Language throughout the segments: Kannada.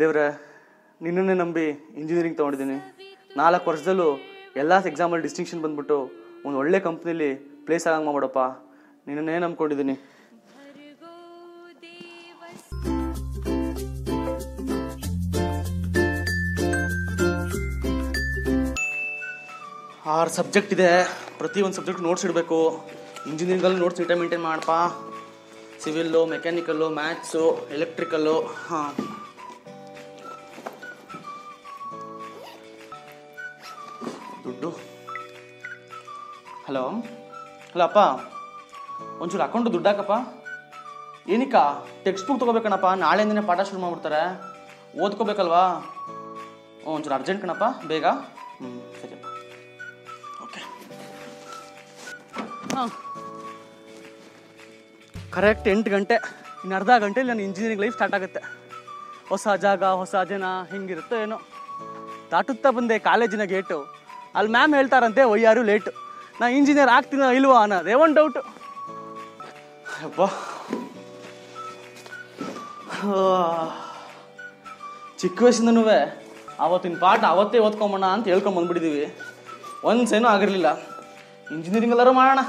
ದೇವ್ರೆ, ನಿನ್ನನ್ನೇ ನಂಬಿ ಇಂಜಿನಿಯರಿಂಗ್ ತೊಗೊಂಡಿದ್ದೀನಿ. 4 ವರ್ಷದಲ್ಲೂ ಎಲ್ಲ ಎಕ್ಸಾಮಲ್ಲಿ ಡಿಸ್ಟಿಂಕ್ಷನ್ ಬಂದ್ಬಿಟ್ಟು ಒಂದು ಒಳ್ಳೆ ಕಂಪ್ನಿಲಿ ಪ್ಲೇಸ್ ಆಗಂಗೆ ಮಾಡ್ಬಿಡಪ್ಪ. ನಿನ್ನನ್ನೇ ನಂಬ್ಕೊಂಡಿದ್ದೀನಿ. ಆರು ಸಬ್ಜೆಕ್ಟ್ ಇದೆ, ಪ್ರತಿ ಒಂದು ಸಬ್ಜೆಕ್ಟ್ ನೋಟ್ಸ್ ಇಡಬೇಕು. ಇಂಜಿನಿಯರಿಂಗಲ್ಲಿ ನೋಟ್ಸ್ ನೀಟಾಗಿ ಮೇಂಟೈನ್ ಮಾಡಪ್ಪ. Civil, mechanical, maths, electrical. ಹಾಂ, ದುಡ್ಡು. ಹಲೋ ಅಪ್ಪ, ಒಂಚೂರು ಅಕೌಂಟು ದುಡ್ಡು ಹಾಕಪ್ಪ. ಏನಕ್ಕ? ಟೆಕ್ಸ್ಟ್ ಬುಕ್ ತೊಗೋಬೇಕಣ್ಣಪ್ಪ, ನಾಳೆಯಿಂದನೇ ಪಾಠ ಶುರು ಮಾಡ್ಬಿಡ್ತಾರೆ. ಓದ್ಕೋಬೇಕಲ್ವಾ? ಒಂಚೂರು ಅರ್ಜೆಂಟ್ ಕಣಪ್ಪ, ಬೇಗ. ಸರಿಯಪ್ಪ, ಓಕೆ. ಹಾಂ, ಕರೆಕ್ಟ್ 8 ಗಂಟೆ. ಇನ್ನು ಅರ್ಧ ಗಂಟೆಲಿ ನನ್ನ ಇಂಜಿನಿಯರಿಂಗ್ ಲೈಫ್ ಸ್ಟಾರ್ಟ್ ಆಗುತ್ತೆ. ಹೊಸ ಜಾಗ, ಹೊಸ ಜನ, ಹಿಂಗಿರುತ್ತೋ ಏನೋ. ದಾಟುತ್ತಾ ಬಂದೆ ಕಾಲೇಜಿನ ಗೇಟು. ಅಲ್ಲಿ ಮ್ಯಾಮ್ ಹೇಳ್ತಾರಂತೆ ಒಯ್ಯಾರು ಲೇಟು. ನಾ ಇಂಜಿನಿಯರ್ ಆಗ್ತೀನೋ ಇಲ್ವಾ ಅನ್ನೋದೇ ಒಂದು ಡೌಟು. ಅಪ್ಪ, ಚಿಕ್ಕ ವಯಸ್ಸಿಂದನೂ ಆವತ್ತಿನ ಪಾಠ ಅವತ್ತೇ ಓದ್ಕೊಂಬೋಣ ಅಂತ ಹೇಳ್ಕೊಂಬಂದ್ಬಿಟ್ಟಿದ್ದೀವಿ. ಒಂದ್ಸೇನೂ ಆಗಿರಲಿಲ್ಲ. ಇಂಜಿನಿಯರಿಂಗ್ ಎಲ್ಲರೂ ಮಾಡೋಣ.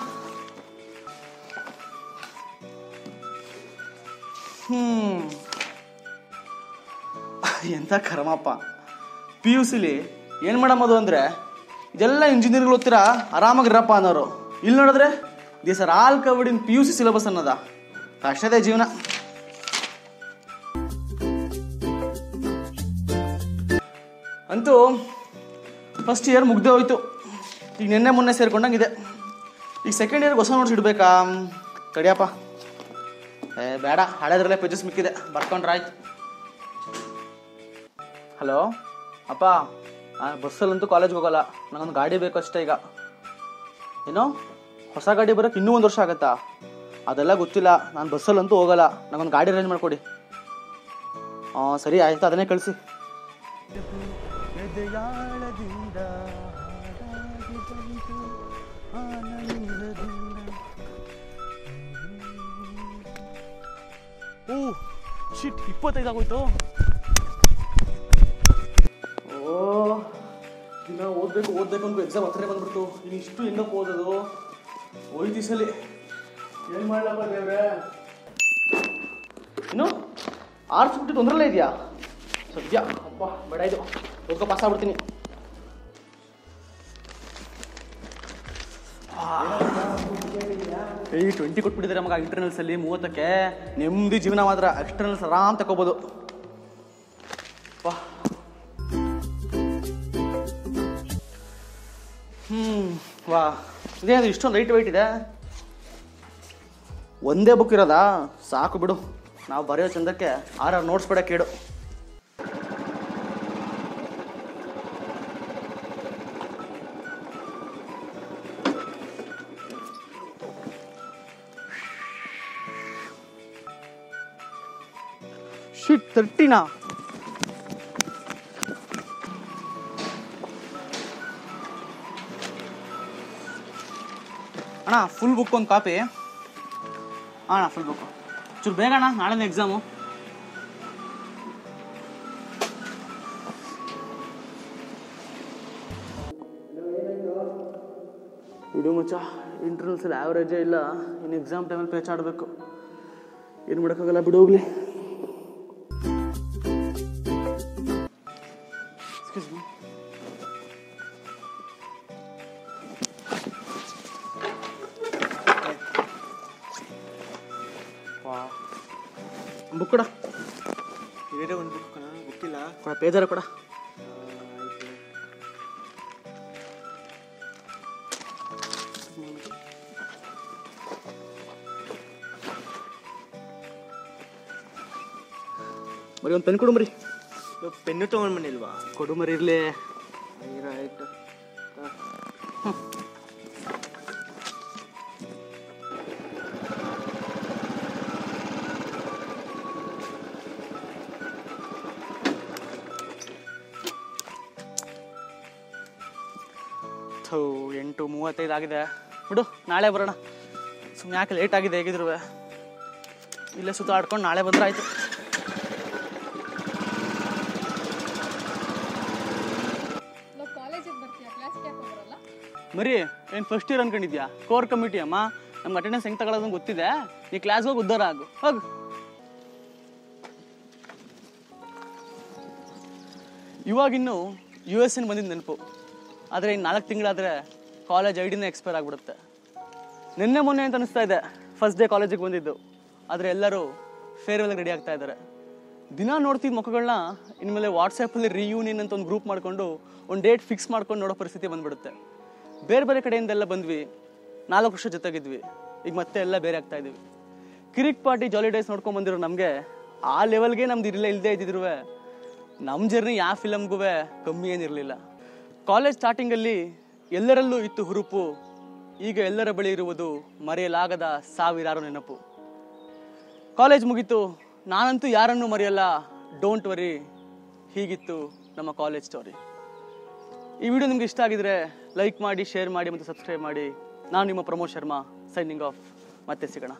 ಎಂಥ ಕರ್ಮಪ್ಪ. PUCಲಿ ಏನು ಮಾಡಮ್ಮದು ಅಂದರೆ, ಇದೆಲ್ಲ ಇಂಜಿನಿಯರಿಂಗ್ ಓದ್ತೀರಾ, ಆರಾಮಾಗಿರಪ್ಪ ಅನ್ನೋರು. ಇಲ್ಲಿ ನೋಡಿದ್ರೆ this are all covered in PUC syllabus ಅನ್ನೋದ. ಅಷ್ಟೇ ಜೀವನ. ಅಂತೂ ಫಸ್ಟ್ ಇಯರ್ ಮುಗ್ದೇ ಹೋಯ್ತು. ಈಗ ನಿನ್ನೆ ಮೊನ್ನೆ ಸೇರ್ಕೊಂಡಂಗಿದೆ. ಈಗ ಸೆಕೆಂಡ್ ಇಯರ್ಗೆ ಹೊಸ ನೋಟ್ಸ್ ಇಡಬೇಕಾ? ತಡಿಯಪ್ಪ, ಬೇಡ, ಹಳೆದ್ರಲ್ಲೇ ಪೇಜಸ್ ಮಿಕ್ಕಿದೆ, ಬರ್ಕೊಂಡ್ರಾಯ್ತು. ಹಲೋ ಅಪ್ಪ, ಬಸ್ಸಲ್ಲಂತೂ ಕಾಲೇಜ್ಗೆ ಹೋಗಲ್ಲ, ನನಗೊಂದು ಗಾಡಿ ಬೇಕು ಅಷ್ಟೇ. ಈಗ ಏನೋ ಹೊಸ ಗಾಡಿ ಬರೋಕ್ಕೆ ಇನ್ನೂ 1 ವರ್ಷ ಆಗುತ್ತಾ? ಅದೆಲ್ಲ ಗೊತ್ತಿಲ್ಲ, ನಾನು ಬಸ್ಸಲ್ಲಂತೂ ಹೋಗಲ್ಲ, ನನಗೊಂದು ಗಾಡಿ ಅರೇಂಜ್ ಮಾಡಿಕೊಡಿ. ಸರಿ ಆಯಿತು, ಅದನ್ನೇ ಕಳಿಸಿ. ಓ ಶಿಟ್, 25 ಆಗೋಯ್ತು. ದಿನ ಓದಬೇಕು ಅಂತ ಎಕ್ಸಾಮ್ ಹತ್ರ ಬಂದ್ಬಿಡ್ತು. ಇನ್ನು ಇಷ್ಟು ಹೆಂಗಪ್ಪ ಓದೋದು? ಹೋಯ್ತು ಈ ಸಲ. ಏನು ಮಾಡಲಪ್ಪ ದೇವ್ರೆ? ಇನ್ನು ಆರ್ಸ್ಬಿಟ್ಟು ತೊಂದರೆಲ್ಲ ಇದೆಯಾ ಸದ್ಯ? ಅಪ್ಪ ಬೇಡ, ಇದು ಓದ್ಕೊ ಪಾಸ್ ಆಗ್ಬಿಡ್ತೀನಿ. 20 ಕೊಟ್ಬಿಟ್ಟಿದ್ದಾರೆ ಮಗ ಇಂಟರ್ನಲ್ಸಲ್ಲಿ. 30ಕ್ಕೆ ನೆಮ್ಮದಿ ಜೀವನ. ಮಾತ್ರ ಎಕ್ಸ್ಟರ್ನಲ್ಸ್ ಆರಾಮ್ ತಗೋಬೋದು. ವಾ, ಇದೇನು ಇಷ್ಟೊಂದು ಲೈಟ್ ವೆಯ್ಟ್ ಇದೆ? ಒಂದೇ ಬುಕ್ ಇರೋದಾ? ಸಾಕು ಬಿಡು, ನಾವು ಬರೆಯೋ ಚಂದಕ್ಕೆ 6 ನೋಟ್ಸ್ ಬೇಡ ಕೇಳು. ಶಿಟ್, 30ನಾ? ಅಣ್ಣ, ಫುಲ್ ಬುಕ್ ಒಂದು ಕಾಪಿ. ಅಣ್ಣ ಫುಲ್ ಬುಕ್ ಚೂರು ಬೇಗ ಅಣ್ಣ, ನಾಳೆ ಎಕ್ಸಾಮು. ಬಿಡು ಮಚ್ಚ, ಇಂಟರ್ನಲ್ಸಲ್ಲಿ ಆ್ಯಾವ್ರೇಜೇ ಇಲ್ಲ. ಇನ್ನು ಎಕ್ಸಾಮ್ ಟೈಮಲ್ಲಿ ಪೇಚಾಡಬೇಕು. ಏನು ಮಾಡೋಕ್ಕಾಗಲ್ಲ, ಬಿಡು ಹೋಗ್ಲಿ. ಬುಕ್ ಕೊಡ. ಬೇರೆ ಒಂದು ಬುಕ್ ಕಣ, ಬುಕ್ಕಿಲ್ಲ. ಕೊಡ, ಪೇಜಾರ ಕೊಡ. ಮರಿ ಒಂದು ಪೆನ್ ಕೊಡು ಮರಿ. ಪೆನ್ನು ತೊಗೊಂಡು ಬಂದಿಲ್ವಾ? ಕೊಡು ಮರಿ, ಇರಲಿ. ಆಯ್ತು. ಥೂ, 8:35 ಆಗಿದೆ. ಬಿಡು, ನಾಳೆ ಬರೋಣ. ಸುಮ್ಮನೆ ಯಾಕೆ ಲೇಟ್ ಆಗಿದೆ ಹೇಗಿದ್ರು. ಇಲ್ಲೇ ಸುತ್ತಾಡ್ಕೊಂಡು ನಾಳೆ ಬಂದ್ರೆ ಆಯಿತು. ಮರಿ ಏನು ಫಸ್ಟ್ ಇಯರ್ ಅನ್ಕೊಂಡಿದ್ಯಾ? ಕೋರ್ ಕಮಿಟಿ ಅಮ್ಮ, ನಮ್ಗೆ ಅಟೆಂಡೆನ್ಸ್ ಹೆಂಗೆ ತಗೊಳ್ಳೋದು ಗೊತ್ತಿದೆ. ನೀ ಕ್ಲಾಸ್ಗೆ ಹೋಗಿ ಉದ್ಧಾರ ಆಗು, ಹೋಗು. ಇವಾಗಿನ್ನು US ಬಂದಿದ್ದು ನೆನಪು, ಆದರೆ ಇನ್ನು 4 ತಿಂಗಳಾದರೆ ಕಾಲೇಜ್ ಐಡಿನೇ ಎಕ್ಸ್ಪೈರ್ ಆಗಿಬಿಡುತ್ತೆ. ನಿನ್ನೆ ಮೊನ್ನೆ ಅಂತ ಅನಿಸ್ತಾ ಇದೆ ಫಸ್ಟ್ ಡೇ ಕಾಲೇಜಿಗೆ ಬಂದಿದ್ದು, ಆದರೆ ಎಲ್ಲರೂ ಫೇರ್ವೆಲ್ಗೆ ರೆಡಿ ಆಗ್ತಾ ಇದ್ದಾರೆ. ದಿನ ನೋಡ್ತಿದ್ದ ಮುಖಗಳನ್ನ ಇನ್ಮೇಲೆ ವಾಟ್ಸಪ್ಪಲ್ಲಿ ರಿಯೂನಿಯನ್ ಅಂತ ಒಂದು ಗ್ರೂಪ್ ಮಾಡಿಕೊಂಡು ಒಂದು ಡೇಟ್ ಫಿಕ್ಸ್ ಮಾಡ್ಕೊಂಡು ನೋಡೋ ಪರಿಸ್ಥಿತಿ ಬಂದ್ಬಿಡುತ್ತೆ. ಬೇರೆ ಬೇರೆ ಕಡೆಯಿಂದೆಲ್ಲ ಬಂದ್ವಿ, 4 ವರ್ಷ ಜೊತೆಗಿದ್ವಿ, ಈಗ ಮತ್ತೆ ಎಲ್ಲ ಬೇರೆ ಆಗ್ತಾ ಇದ್ದೀವಿ. ಕಿರಿಕ್ ಪಾರ್ಟಿ ಜಾಲಿ ಡೇಸ್ ನೋಡ್ಕೊಂಡು ಬಂದಿರೋ ನಮಗೆ ಆ ಲೆವೆಲ್ಗೆ ನಮ್ದು ಇಲ್ಲದೇ ಇದ್ದಿದ್ರು ನಮ್ಮ ಜರ್ನಿ ಯಾವ ಫಿಲಮ್ಗೂ ಕಮ್ಮಿ ಏನಿರಲಿಲ್ಲ. ಕಾಲೇಜ್ ಸ್ಟಾರ್ಟಿಂಗಲ್ಲಿ ಎಲ್ಲರಲ್ಲೂ ಇತ್ತು ಹುರುಪು, ಈಗ ಎಲ್ಲರ ಬಳಿ ಇರುವುದು ಮರೆಯಲಾಗದ ಸಾವಿರಾರು ನೆನಪು. ಕಾಲೇಜ್ ಮುಗೀತು, ನಾನಂತೂ ಯಾರನ್ನೂ ಮರೆಯಲ್ಲ, ಡೋಂಟ್ ವರಿ. ಹೀಗಿತ್ತು ನಮ್ಮ ಕಾಲೇಜ್ ಸ್ಟೋರಿ. ಈ ವಿಡಿಯೋ ನಿಮ್ಗೆ ಇಷ್ಟ ಆಗಿದ್ರೆ ಲೈಕ್ ಮಾಡಿ, ಶೇರ್ ಮಾಡಿ ಮತ್ತು ಸಬ್ಸ್ಕ್ರೈಬ್ ಮಾಡಿ. ನಾನು ನಿಮ್ಮ ಪ್ರಮೋದ್ ಶರ್ಮಾ, ಸೈನಿಂಗ್ ಆಫ್. ಮತ್ತೆ ಸಿಗೋಣ.